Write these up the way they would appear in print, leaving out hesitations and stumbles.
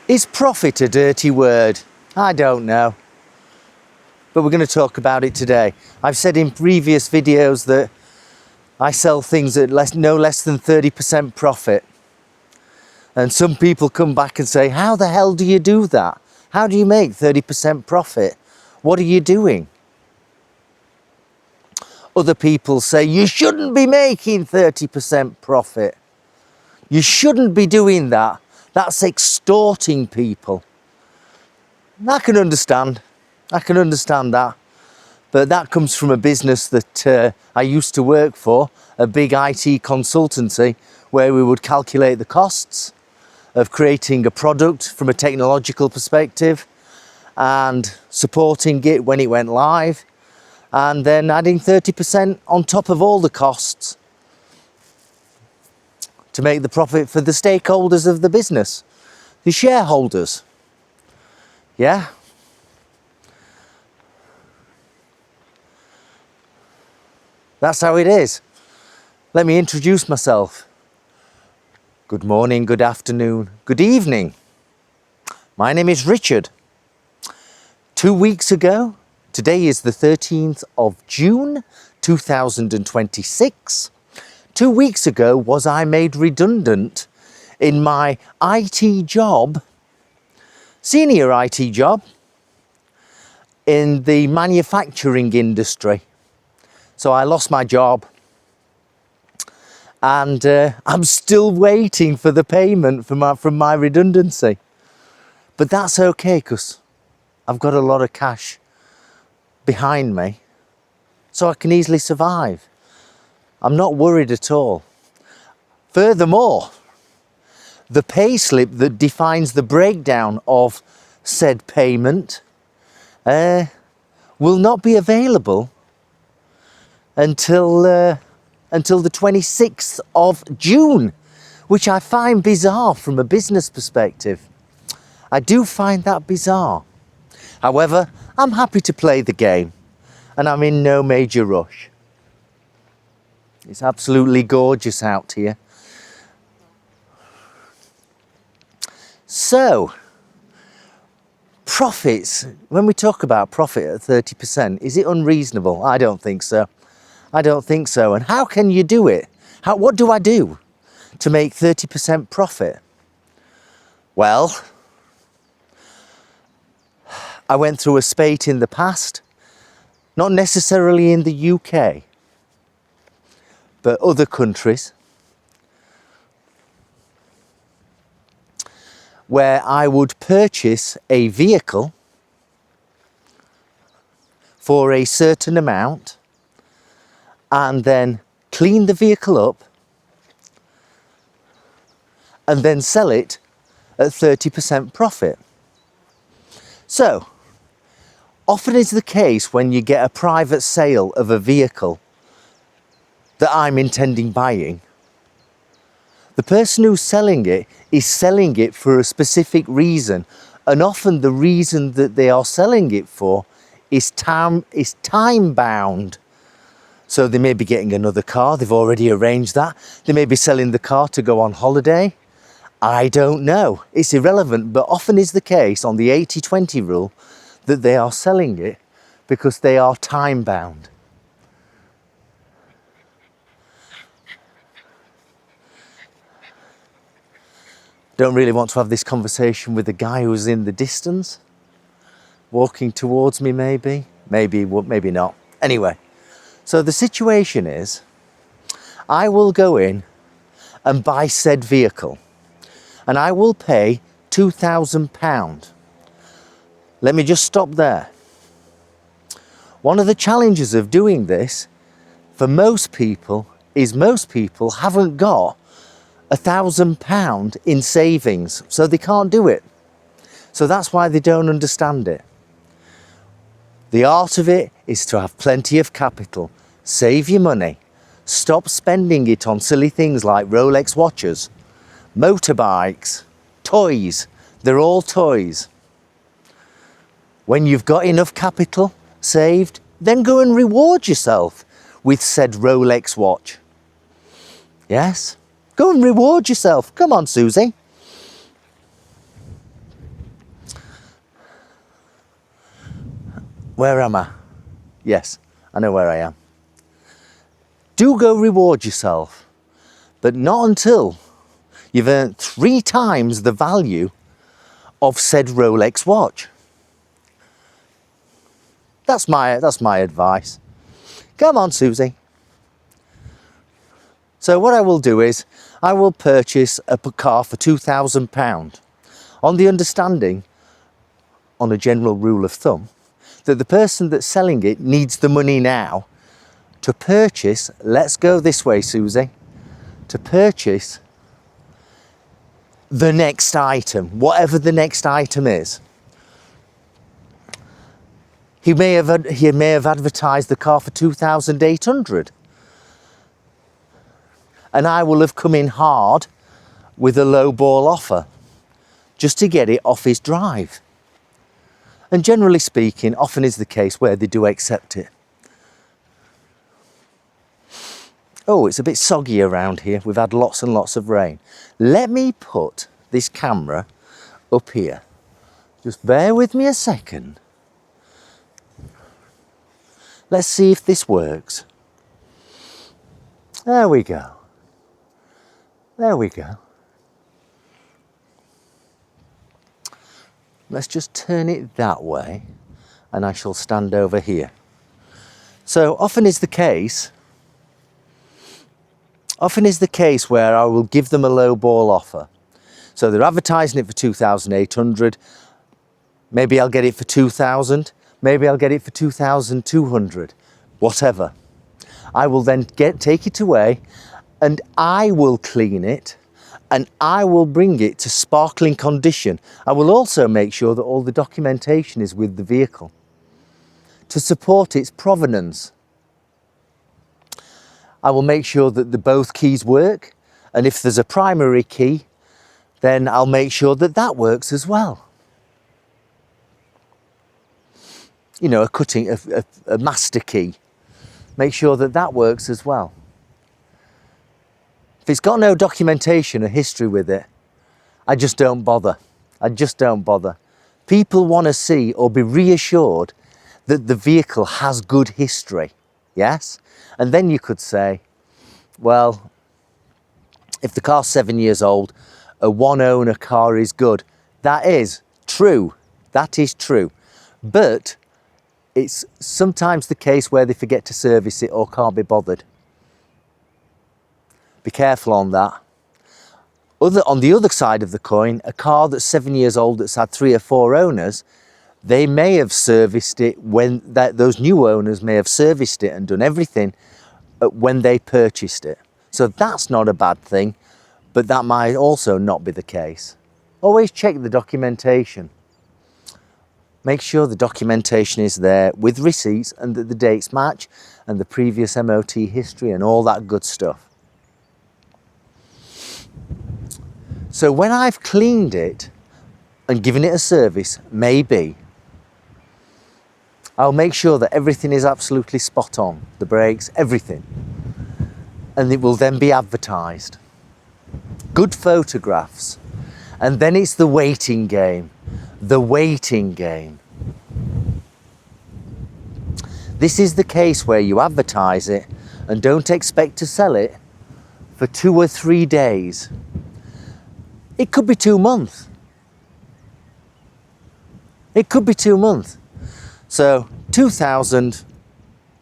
Is profit a dirty word? I don't know. But we're going to talk about it today. I've said in previous videos that I sell things at no less than 30% profit. And some people come back and say, how the hell do you do that? How do you make 30% profit? What are you doing? Other people say, you shouldn't be making 30% profit. You shouldn't be doing that. That's extorting people. I can understand that. But that comes from a business that I used to work for, a big IT consultancy, where we would calculate the costs of creating a product from a technological perspective and supporting it when it went live, and then adding 30% on top of all the costs to make the profit for the stakeholders of the business, the shareholders. Yeah? That's how it is. Let me introduce myself. Good morning, good afternoon, good evening. My name is Richard. 2 weeks ago, today is the 13th of June 2026. 2 weeks ago was I made redundant in my IT job, senior IT job, in the manufacturing industry. So I lost my job, and I'm still waiting for the payment from my redundancy. But that's okay, because I've got a lot of cash behind me, so I can easily survive. I'm not worried at all. Furthermore, the payslip that defines the breakdown of said payment will not be available until the 26th of June, which I find bizarre from a business perspective. I do find that bizarre. However, I'm happy to play the game, and I'm in no major rush. It's absolutely gorgeous out here. So, profits, when we talk about profit at 30%, is it unreasonable? I don't think so. I don't think so. And how can you do it? What do I do to make 30% profit? Well, I went through a spate in the past, not necessarily in the UK, but other countries, where I would purchase a vehicle for a certain amount and then clean the vehicle up and then sell it at 30% profit. So, often is the case when you get a private sale of a vehicle that I'm intending buying, the person who's selling it is selling it for a specific reason, and often the reason that they are selling it for is time bound. So they may be getting another car, they've already arranged that. They may be selling the car to go on holiday. I don't know, it's irrelevant, but often is the case on the 80-20 rule that they are selling it because they are time bound. Don't really want to have this conversation with the guy who's in the distance, walking towards me maybe not. Anyway, so the situation is, I will go in and buy said vehicle, and I will pay £2,000. Let me just stop there. One of the challenges of doing this for most people is most people haven't got £1,000 in savings, so they can't do it. So that's why they don't understand it. The art of it is to have plenty of capital, save your money, stop spending it on silly things like Rolex watches, motorbikes, toys. They're all toys. When you've got enough capital saved, then go and reward yourself with said Rolex watch. Yes? Go and reward yourself. Come on, Susie. Where am I? Yes, I know where I am. Do go reward yourself, but not until you've earned 3 times the value of said Rolex watch. That's my advice. Come on, Susie. So what I will do is I will purchase a car for £2,000 on the understanding, on a general rule of thumb, that the person that's selling it needs the money now to purchase, let's go this way, Susie, to purchase the next item, whatever the next item is. He may have advertised the car for 2,800, and I will have come in hard with a low ball offer just to get it off his drive. And generally speaking, often is the case where they do accept it. Oh, it's a bit soggy around here. We've had lots and lots of rain. Let me put this camera up here. Just bear with me a second. Let's see if this works. There we go. There we go. Let's just turn it that way and I shall stand over here. So often is the case where I will give them a low ball offer. So they're advertising it for 2,800. Maybe I'll get it for 2,000. Maybe I'll get it for 2,200. Whatever. I will then take it away and I will clean it and I will bring it to sparkling condition. I will also make sure that all the documentation is with the vehicle to support its provenance. I will make sure that both keys work, and if there's a primary key, then I'll make sure that that works as well. You know, a master key. Make sure that that works as well. If it's got no documentation or history with it, I just don't bother. I just don't bother. People want to see or be reassured that the vehicle has good history, yes? And then you could say, well, if the car's 7 years old, a one-owner car is good. That is true. That is true. But it's sometimes the case where they forget to service it or can't be bothered. Be careful on that. On the other side of the coin, a car that's 7 years old that's had 3 or 4 owners, they may have serviced it when those new owners may have serviced it and done everything when they purchased it. So that's not a bad thing, but that might also not be the case. Always check the documentation. Make sure the documentation is there with receipts and that the dates match and the previous MOT history and all that good stuff. So when I've cleaned it and given it a service, maybe, I'll make sure that everything is absolutely spot on, the brakes, everything. And it will then be advertised. Good photographs. And then it's the waiting game. The waiting game. This is the case where you advertise it and don't expect to sell it for 2 or 3 days. It could be 2 months. It could be 2 months. So 2,000,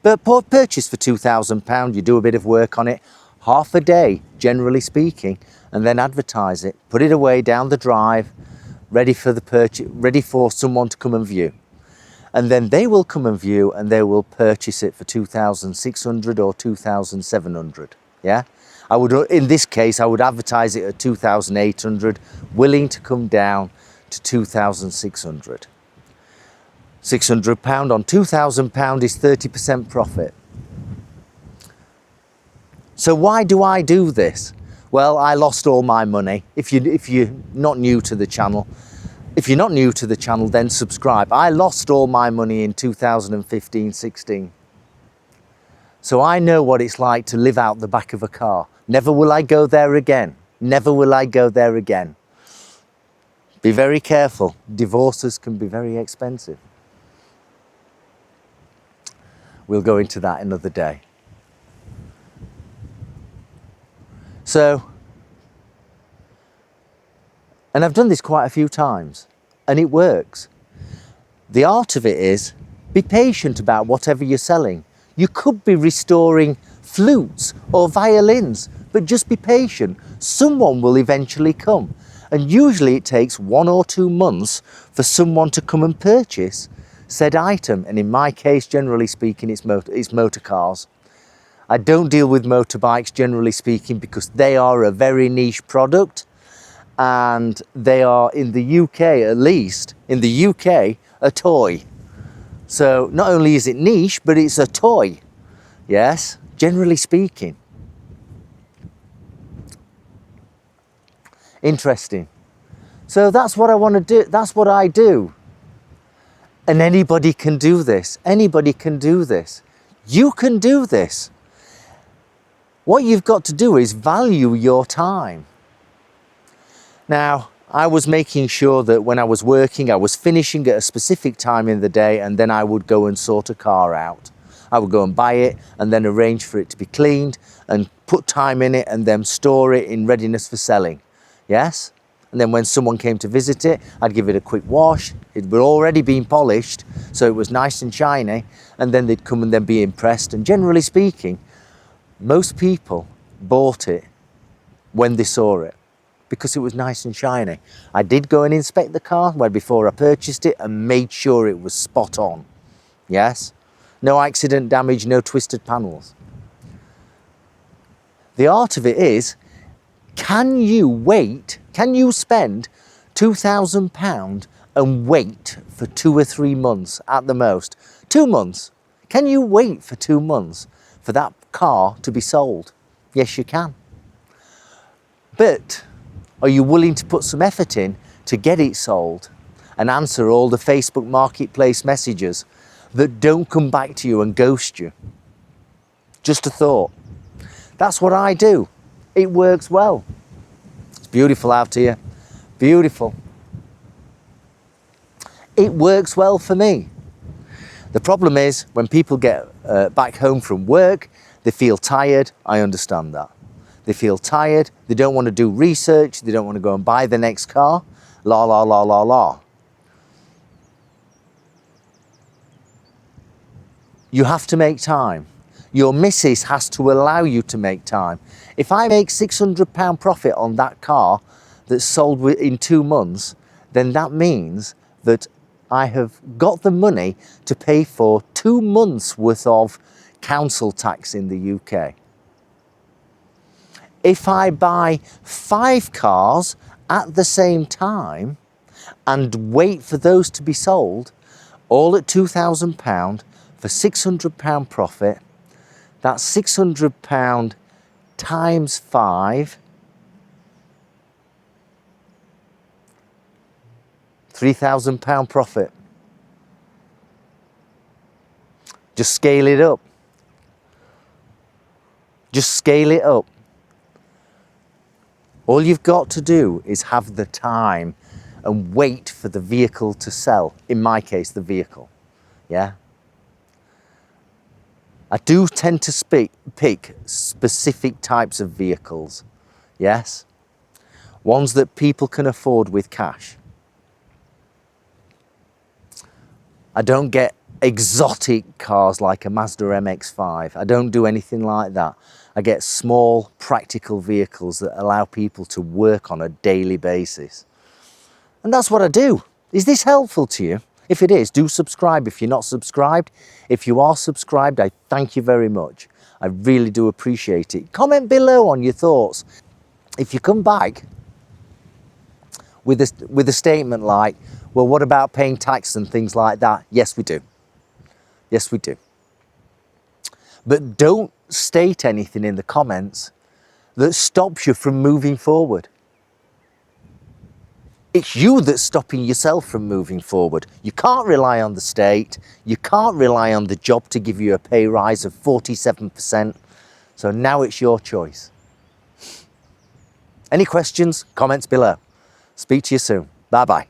but purchase for £2,000, you do a bit of work on it, half a day, generally speaking, and then advertise it. Put it away down the drive, ready for the purchase, ready for someone to come and view. And then they will come and view and they will purchase it for 2,600 or 2,700. Yeah? In this case, I would advertise it at 2,800, willing to come down to 2,600. £600 on £2,000 is 30% profit. So why do I do this? Well, I lost all my money. If you're not new to the channel, then subscribe. I lost all my money in 2015-16. So I know what it's like to live out the back of a car. Never will I go there again. Never will I go there again. Be very careful. Divorces can be very expensive. we'll go into that another day. So, and I've done this quite a few times, and it works. The art of it is, be patient about whatever you're selling. You could be restoring flutes or violins, but just be patient. Someone will eventually come. And usually it takes 1 or 2 months for someone to come and purchase said item. And in my case, generally speaking, it's motor cars. I don't deal with motorbikes, generally speaking, because they are a very niche product. And they are, in the UK at least, in the UK, a toy. So not only is it niche, but it's a toy. Yes, generally speaking. Interesting. So that's what I want to do. That's what I do. And anybody can do this. Anybody can do this. You can do this. What you've got to do is value your time. Now, I was making sure that when I was working, I was finishing at a specific time in the day, and then I would go and sort a car out. I would go and buy it and then arrange for it to be cleaned and put time in it and then store it in readiness for selling. Yes? And then when someone came to visit it, I'd give it a quick wash. It would already been polished, so it was nice and shiny, and then they'd come and then be impressed. And generally speaking, most people bought it when they saw it, because it was nice and shiny. I did go and inspect the car before I purchased it and made sure it was spot on. Yes? No accident damage, no twisted panels. The art of it is, can you wait? Can you spend £2,000 and wait for 2 or 3 months at the most? 2 months. Can you wait for 2 months for that car to be sold? Yes, you can. But are you willing to put some effort in to get it sold and answer all the Facebook Marketplace messages that don't come back to you and ghost you? Just a thought. That's what I do. It works well. It's beautiful out here. Beautiful. It works well for me. The problem is when people get back home from work, they feel tired. I understand that. They feel tired. They don't want to do research. They don't want to go and buy the next car. La, la, la, la, la. You have to make time. Your missus has to allow you to make time. If I make £600 profit on that car that's sold in 2 months, then that means that I have got the money to pay for 2 months worth of council tax in the UK. If I buy 5 cars at the same time and wait for those to be sold, all at £2,000 for £600 profit, that's £600 times 5, £3,000 profit. Just scale it up. Just scale it up. All you've got to do is have the time and wait for the vehicle to sell. In my case, the vehicle. Yeah? I do tend to pick specific types of vehicles. Yes? Ones that people can afford with cash. I don't get exotic cars like a Mazda MX-5. I don't do anything like that. I get small, practical vehicles that allow people to work on a daily basis. And that's what I do. Is this helpful to you? If it is, do subscribe if you're not subscribed. If you are subscribed, I thank you very much. I really do appreciate it. Comment below on your thoughts. If you come back with a statement like, well, what about paying tax and things like that? Yes, we do. Yes, we do. But don't state anything in the comments that stops you from moving forward. It's you that's stopping yourself from moving forward. You can't rely on the state. You can't rely on the job to give you a pay rise of 47%. So now it's your choice. Any questions? Comments below. Speak to you soon. Bye-bye.